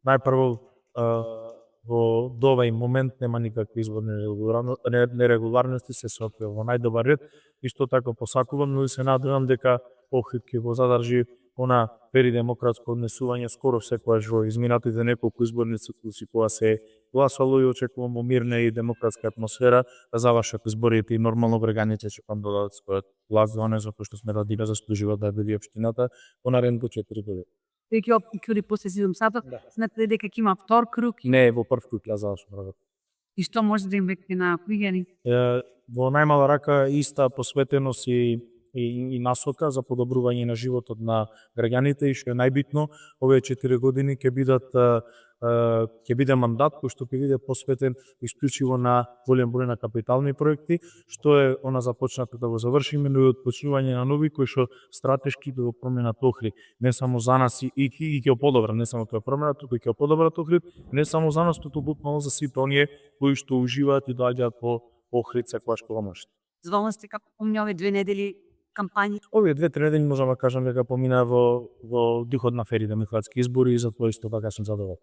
најпрво во до овај момент нема никакви изборни нерегуларности, се соодвива во најдобар ред. Исто така посакувам, но и се надевам дека Охрид ќе го задржи она фер и демократско однесување скоро секогаш во изминатите неколку изборни циклуси кога се гласало, и очекувам во мирна и демократска атмосфера да завршат изборите и нормално граѓаните ќе пам додадат својот глас за оне затоа што сметат дека заслужуваат да биде општината во наредните 4 години. Веќе опкури после 7 сата, сметате дека ќе има втор круг Не, во прв круг ја завршам работа. и што може да им векне на луѓени? Во најмала рака иста посветеност и насока за подобрување на животот на граѓаните, и што е најбитно, овие 4 години ќе биде мандат кој што ќе биде посветен исклучиво на голем број на капитални проекти, што е она започнато да го завршиме, но и отпочнување на нови кои што стратешки да го променат Охрид, не само за нас и ќе подобра, не само тоа промена, туку ќе подобрат Охрид, не само за нас, туку буквално за сите оние кои што уживаат и доаѓаат во Охрид секогаш кога можат. Задоволни сте како помиња овие 2 недели кампањи? Овие 2-3 недели можам да кажам дека помина во духот на фер и демократски избори, и затоа исто така сум задоволен.